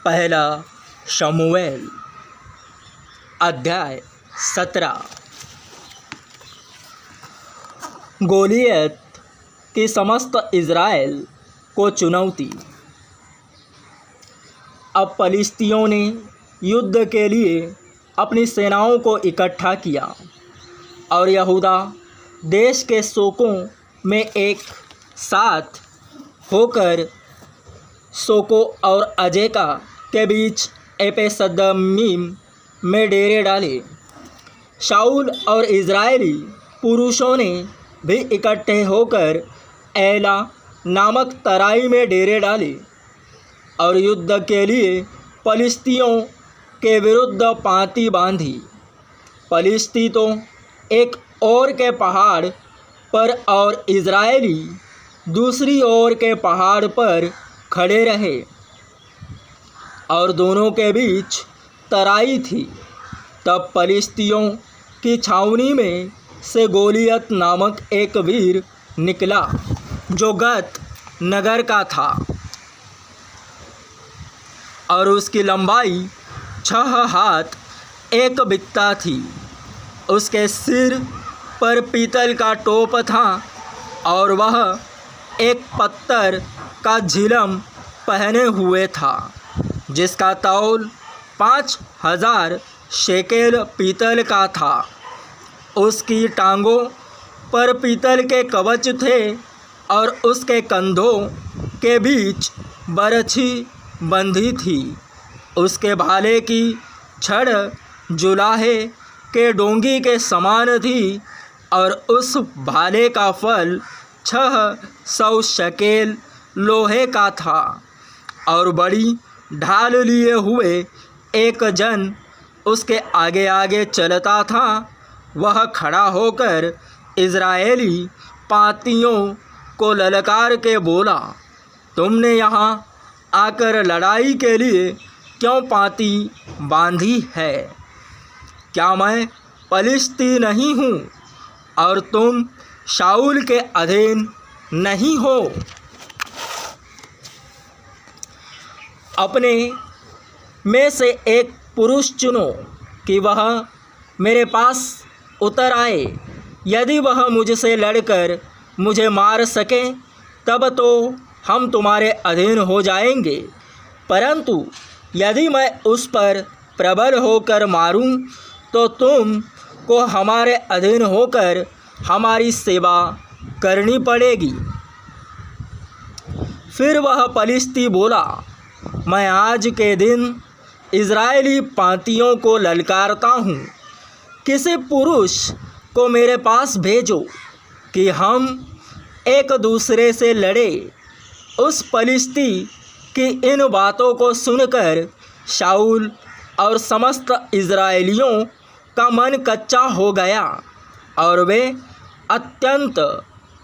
पहला शमूएल अध्याय 17। गोलियत की समस्त इज़राइल को चुनौती। अब पलिश्तियों ने युद्ध के लिए अपनी सेनाओं को इकट्ठा किया और यहूदा देश के सोकों में एक साथ होकर सोको और अजेका के बीच एपेसदम्मीम में डेरे डाले। शाऊल और इज़राइली पुरुषों ने भी इकट्ठे होकर एला नामक तराई में डेरे डाले और युद्ध के लिए पलिश्तियों के विरुद्ध पाँति बांधी। पलिश्ती तो एक ओर के पहाड़ पर और इज़राइली दूसरी ओर के पहाड़ पर खड़े रहे और दोनों के बीच तराई थी। तब पलिश्तियों की छावनी में से गोलियत नामक एक वीर निकला जो गत नगर का था और उसकी लंबाई 6 हाथ 1 बित्ता थी। उसके सिर पर पीतल का टोप था और वह एक पत्थर का झिलम पहने हुए था जिसका तौल 5000 शेकेल पीतल का था। उसकी टांगों पर पीतल के कवच थे और उसके कंधों के बीच बरछी बंधी थी। उसके भाले की छड़ जुलाहे के डोंगी के समान थी और उस भाले का फल 600 शकेल लोहे का था। और बड़ी ढाल लिए हुए एक जन उसके आगे आगे चलता था। वह खड़ा होकर इज़राइली पाँतियों को ललकार के बोला, तुमने यहाँ आकर लड़ाई के लिए क्यों पाँति बांधी है? क्या मैं पलिश्ती नहीं हूँ और तुम शाऊल के अधीन नहीं हो? अपने में से एक पुरुष चुनो कि वह मेरे पास उतर आए। यदि वह मुझसे लड़कर मुझे मार सके तब तो हम तुम्हारे अधीन हो जाएंगे, परंतु यदि मैं उस पर प्रबल होकर मारूं तो तुम को हमारे अधीन होकर हमारी सेवा करनी पड़ेगी। फिर वह पलिश्ती बोला, मैं आज के दिन इज़राइली पाँतियों को ललकारता हूँ, किसी पुरुष को मेरे पास भेजो कि हम एक दूसरे से लड़े। उस पलिश्ती की इन बातों को सुनकर शाऊल और समस्त इज़राइलियों का मन कच्चा हो गया और वे अत्यंत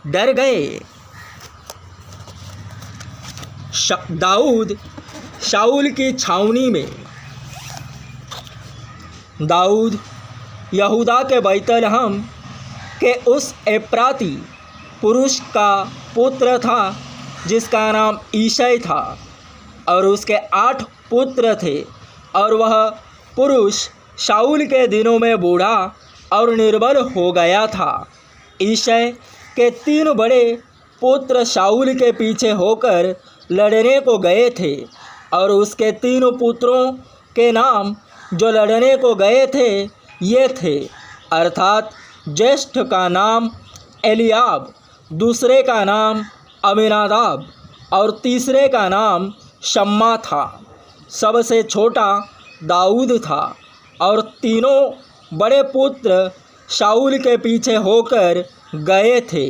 डर गए। दाऊद शाऊल की छावनी में। दाऊद यहूदा के बैतलहम के उस एप्राती पुरुष का पुत्र था जिसका नाम ईशै था और उसके 8 पुत्र थे। और वह पुरुष शाऊल के दिनों में बूढ़ा और निर्बल हो गया था। ईशै के 3 बड़े पुत्र शाऊल के पीछे होकर लड़ने को गए थे और उसके 3 पुत्रों के नाम जो लड़ने को गए थे ये थे, अर्थात ज्येष्ठ का नाम एलियाब, दूसरे का नाम अमीनादाब और तीसरे का नाम शम्मा था। सबसे छोटा दाऊद था और तीनों बड़े पुत्र शाऊल के पीछे होकर गए थे।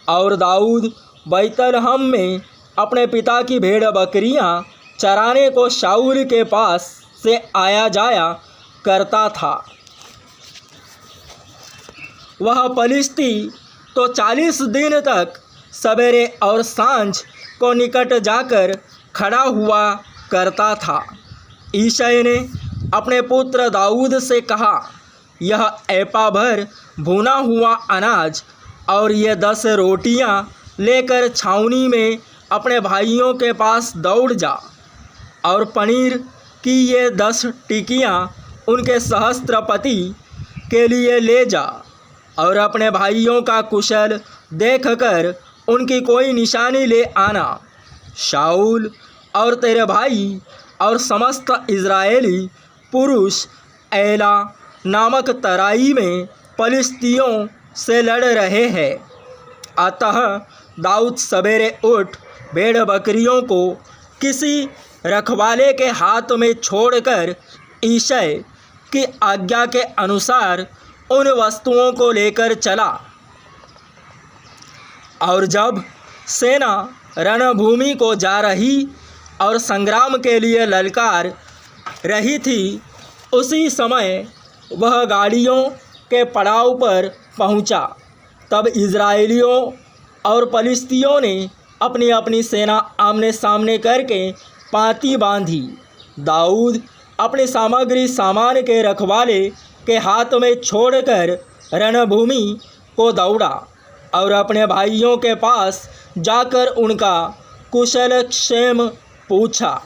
और दाऊद बैतलहम में अपने पिता की भेड़ बकरियां चराने को शाऊल के पास से आया जाया करता था। वह पलिश्ती तो 40 दिन तक सवेरे और सांझ को निकट जाकर खड़ा हुआ करता था। ईशै ने अपने पुत्र दाऊद से कहा, यह एपा भर भुना हुआ अनाज और ये 10 रोटियां लेकर छावनी में अपने भाइयों के पास दौड़ जा। और पनीर की ये 10 टिकियाँ उनके सहस्त्रपति के लिए ले जा और अपने भाइयों का कुशल देखकर उनकी कोई निशानी ले आना। शाऊल और तेरे भाई और समस्त इज़राइली पुरुष एला नामक तराई में पलिश्तियों से लड़ रहे हैं। अतः दाऊद सवेरे उठ भेड़ बकरियों को किसी रखवाले के हाथ में छोड़कर ईशै की आज्ञा के अनुसार उन वस्तुओं को लेकर चला। और जब सेना रणभूमि को जा रही और संग्राम के लिए ललकार रही थी, उसी समय वह गाड़ियों के पड़ाव पर पहुंचा। तब इज़राइलियों और पलिश्तियों ने अपनी अपनी सेना आमने सामने करके पाँति बांधी। दाऊद अपनी सामग्री सामान के रखवाले के हाथ में छोड़कर रणभूमि को दौड़ा और अपने भाइयों के पास जाकर उनका कुशल क्षेम पूछा।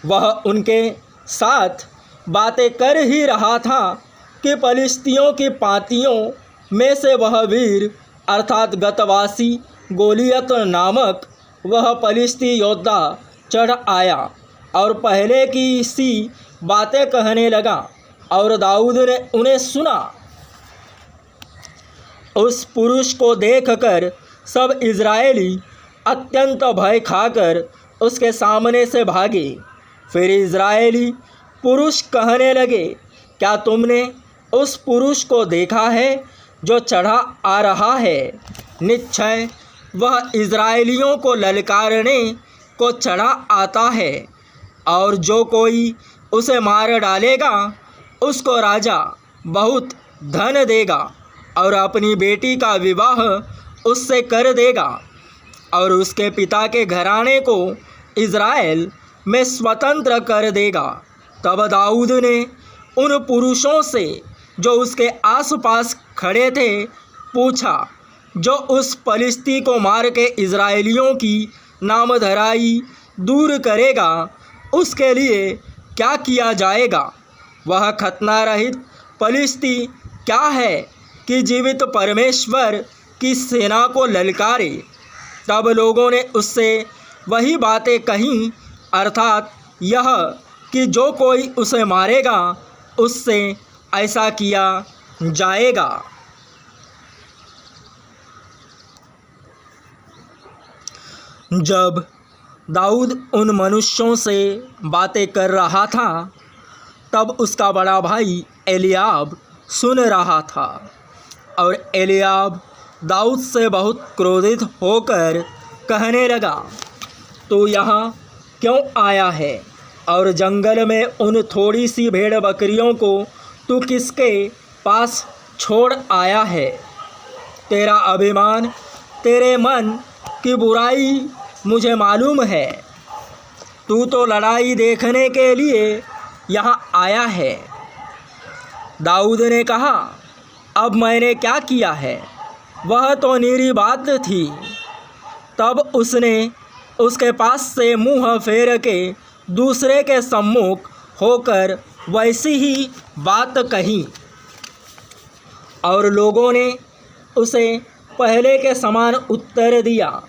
वह उनके साथ बातें कर ही रहा था कि पलिश्तियों की पाँतियों में से वह वीर अर्थात गतवासी गोलियत नामक वह पलिश्ती योद्धा चढ़ आया और पहले की सी बातें कहने लगा। और दाऊद ने उन्हें सुना। उस पुरुष को देखकर सब इज़राइली अत्यंत भय खाकर उसके सामने से भागे। फिर इज़राइली पुरुष कहने लगे, क्या तुमने उस पुरुष को देखा है जो चढ़ा आ रहा है? निश्चय वह इज़राइलियों को ललकारने को चढ़ा आता है, और जो कोई उसे मार डालेगा उसको राजा बहुत धन देगा और अपनी बेटी का विवाह उससे कर देगा और उसके पिता के घराने को इज़राइल में स्वतंत्र कर देगा। तब दाऊद ने उन पुरुषों से जो उसके आसपास खड़े थे पूछा, जो उस पलिश्ती को मार के इज़राइलियों की नामधराई दूर करेगा, उसके लिए क्या किया जाएगा? वह खतना रहित पलिश्ती क्या है कि जीवित परमेश्वर की सेना को ललकारे? तब लोगों ने उससे वही बातें कहीं, अर्थात यह कि जो कोई उसे मारेगा उससे ऐसा किया जाएगा। जब दाऊद उन मनुष्यों से बातें कर रहा था, तब उसका बड़ा भाई एलियाब सुन रहा था। और एलियाब दाऊद से बहुत क्रोधित होकर कहने लगा, तू यहाँ क्यों आया है? और जंगल में उन थोड़ी सी भेड़ बकरियों को तू किसके पास छोड़ आया है? तेरा अभिमान, तेरे मन की बुराई मुझे मालूम है। तू तो लड़ाई देखने के लिए यहाँ आया है। दाऊद ने कहा, अब मैंने क्या किया है? वह तो निरी बात थी। तब उसने उसके पास से मुँह फेर के दूसरे के सम्मुख होकर वैसी ही बात कही। और लोगों ने उसे पहले के समान उत्तर दिया।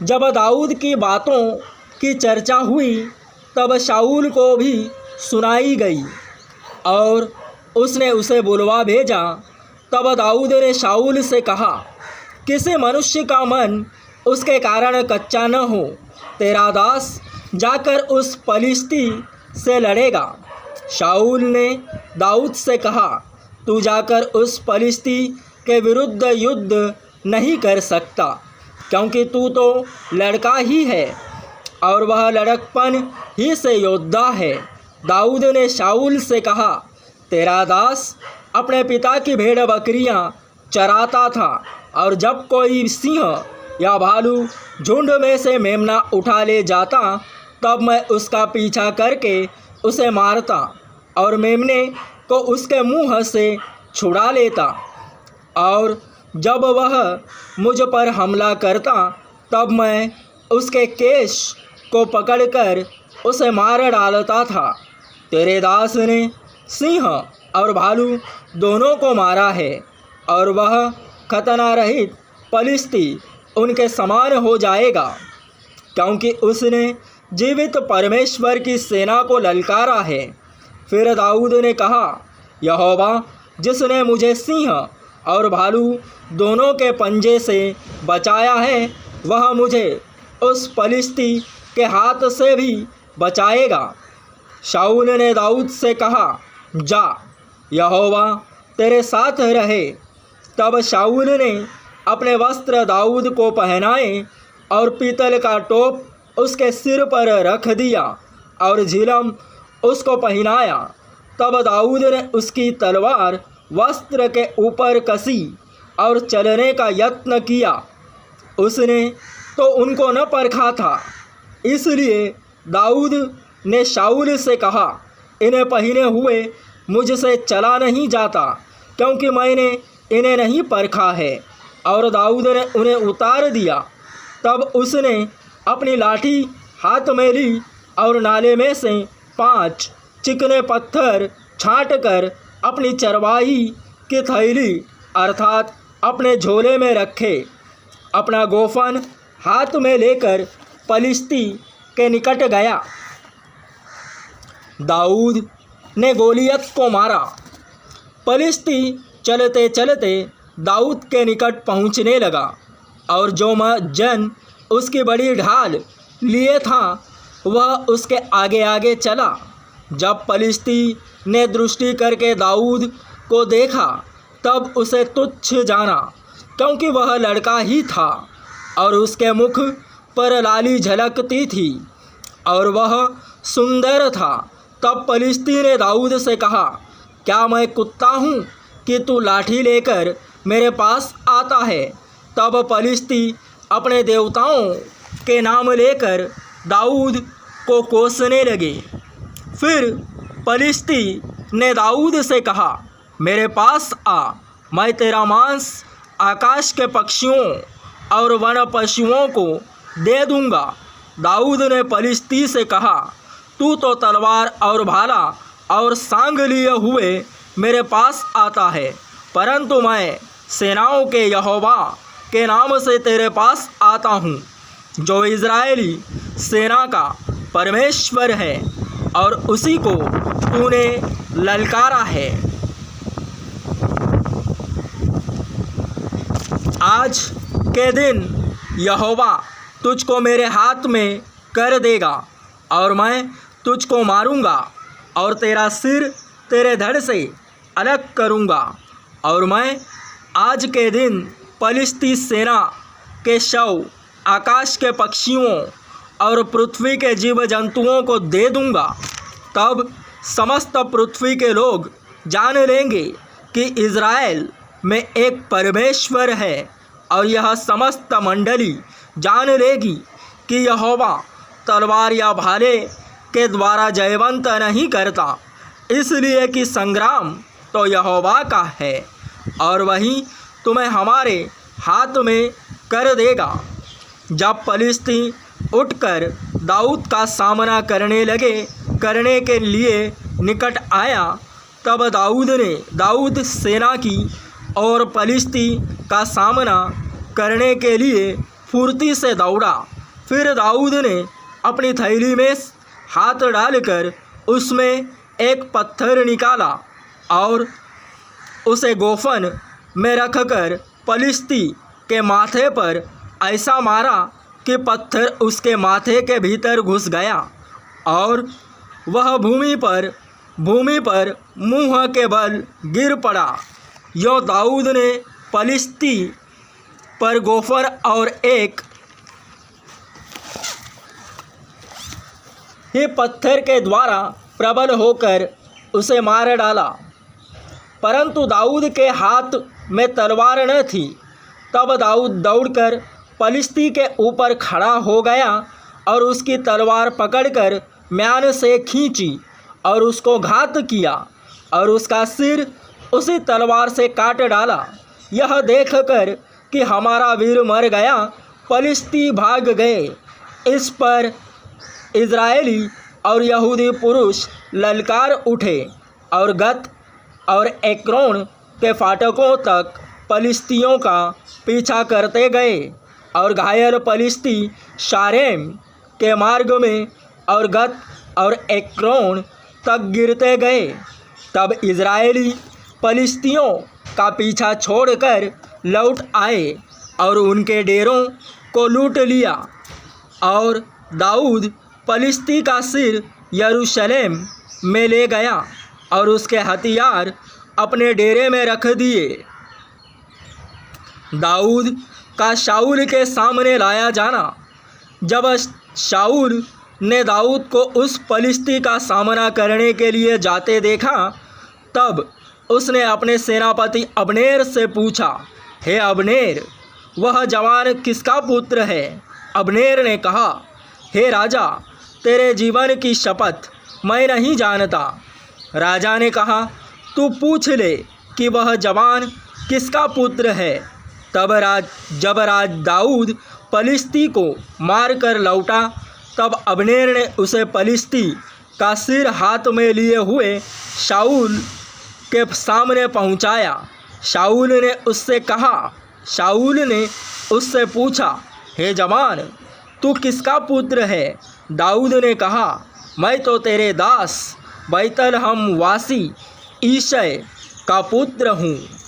जब दाऊद की बातों की चर्चा हुई, तब शाऊल को भी सुनाई गई और उसने उसे बुलवा भेजा। तब दाऊद ने शाऊल से कहा, किसी मनुष्य का मन उसके कारण कच्चा न हो, तेरा दास जाकर उस पलिश्ती से लड़ेगा। शाऊल ने दाऊद से कहा, तू जाकर उस पलिश्ती के विरुद्ध युद्ध नहीं कर सकता, क्योंकि तू तो लड़का ही है और वह लड़कपन ही से योद्धा है। दाऊद ने शाऊल से कहा, तेरा दास अपने पिता की भेड़ बकरियां चराता था, और जब कोई सिंह या भालू झुंड में से मेमना उठा ले जाता, तब मैं उसका पीछा करके उसे मारता और मेमने को उसके मुंह से छुड़ा लेता। और जब वह मुझ पर हमला करता, तब मैं उसके केश को पकड़कर उसे मार डालता था। तेरे दास ने सिंह और भालू दोनों को मारा है, और वह खतना रहित पलिश्ती उनके समान हो जाएगा, क्योंकि उसने जीवित परमेश्वर की सेना को ललकारा है। फिर दाऊद ने कहा, यहोवा जिसने मुझे सिंह और भालू दोनों के पंजे से बचाया है, वह मुझे उस पलिश्ती के हाथ से भी बचाएगा। शाऊल ने दाऊद से कहा, जा, यहोवा तेरे साथ रहे। तब शाऊल ने अपने वस्त्र दाऊद को पहनाए और पीतल का टोप उसके सिर पर रख दिया और झिलम उसको पहनाया। तब दाऊद ने उसकी तलवार वस्त्र के ऊपर कसी और चलने का यत्न किया। उसने तो उनको न परखा था, इसलिए दाऊद ने शाऊल से कहा, इन्हें पहने हुए मुझसे चला नहीं जाता, क्योंकि मैंने इन्हें नहीं परखा है। और दाऊद ने उन्हें उतार दिया। तब उसने अपनी लाठी हाथ में ली और नाले में से 5 चिकने पत्थर छांटकर अपनी चरवाही की थैली अर्थात अपने झोले में रखे। अपना गोफन हाथ में लेकर पलिश्ती के निकट गया। दाऊद ने गोलियत को मारा। पलिश्ती चलते चलते दाऊद के निकट पहुँचने लगा, और जो जन उसकी बड़ी ढाल लिए था वह उसके आगे आगे चला। जब पलिश्ती ने दृष्टि करके दाऊद को देखा, तब उसे तुच्छ जाना, क्योंकि वह लड़का ही था और उसके मुख पर लाली झलकती थी और वह सुंदर था। तब पलिश्ती ने दाऊद से कहा, क्या मैं कुत्ता हूँ कि तू लाठी लेकर मेरे पास आता है? तब पलिश्ती अपने देवताओं के नाम लेकर दाऊद को कोसने लगे। फिर पलिश्ती ने दाऊद से कहा, मेरे पास आ, मैं तेरा मांस आकाश के पक्षियों और वन पशुओं को दे दूंगा। दाऊद ने पलिश्ती से कहा, तू तो तलवार और भाला और सांग लिए हुए मेरे पास आता है, परंतु मैं सेनाओं के यहोवा के नाम से तेरे पास आता हूँ, जो इज़राइली सेना का परमेश्वर है, और उसी को तूने ललकारा है। आज के दिन यहोवा तुझको मेरे हाथ में कर देगा, और मैं तुझको मारूंगा और तेरा सिर तेरे धड़ से अलग करूंगा। और मैं आज के दिन पलिश्ती सेना के शव आकाश के पक्षियों और पृथ्वी के जीव जंतुओं को दे दूंगा। तब समस्त पृथ्वी के लोग जान लेंगे कि इज़राइल में एक परमेश्वर है, और यह समस्त मंडली जान लेगी कि यहोवा तलवार या भाले के द्वारा जयवंत नहीं करता, इसलिए कि संग्राम तो यहोवा का है और वही तुम्हें हमारे हाथ में कर देगा। जब पलिश्ती उठकर दाऊद का सामना करने के लिए निकट आया, तब दाऊद सेना की और पलिश्ती का सामना करने के लिए फुर्ती से दौड़ा। फिर दाऊद ने अपनी थैली में हाथ डालकर उसमें एक पत्थर निकाला और उसे गोफन में रखकर पलिश्ती के माथे पर ऐसा मारा कि पत्थर उसके माथे के भीतर घुस गया और वह भूमि पर मुंह के बल गिर पड़ा। यो दाऊद ने पलिश्ती पर गोफर और एक ही पत्थर के द्वारा प्रबल होकर उसे मार डाला, परंतु दाऊद के हाथ में तलवार न थी। तब दाऊद दौड़कर पलिश्ती के ऊपर खड़ा हो गया और उसकी तलवार पकड़कर म्यान से खींची और उसको घात किया और उसका सिर उसी तलवार से काट डाला। यह देखकर कि हमारा वीर मर गया, पलिश्ती भाग गए। इस पर इज़राइली और यहूदी पुरुष ललकार उठे और गत और एक्रोन के फाटकों तक पलिश्तियों का पीछा करते गए और घायल पलिश्ती शारेम के मार्ग में और गत और एक्रोन तक गिरते गए। तब इज़राइली पलिश्तियों का पीछा छोड़कर लौट आए और उनके डेरों को लूट लिया। और दाऊद पलिश्ती का सिर यरूशलेम में ले गया और उसके हथियार अपने डेरे में रख दिए। दाऊद का शाऊल के सामने लाया जाना। जब शाऊल ने दाऊद को उस पलिश्ती का सामना करने के लिए जाते देखा, तब उसने अपने सेनापति अब्नेर से पूछा, हे अब्नेर, वह जवान किसका पुत्र है? अब्नेर ने कहा, हे राजा, तेरे जीवन की शपथ, मैं नहीं जानता। राजा ने कहा, तू पूछ ले कि वह जवान किसका पुत्र है। जब राज दाऊद पलिश्ती को मार कर लौटा, तब अब्नेर ने उसे पलिश्ती का सिर हाथ में लिए हुए शाऊल के सामने पहुंचाया। शाऊल ने उससे पूछा, हे जवान, तू किसका पुत्र है? दाऊद ने कहा, मैं तो तेरे दास बैतलहम वासी ईशै का पुत्र हूँ।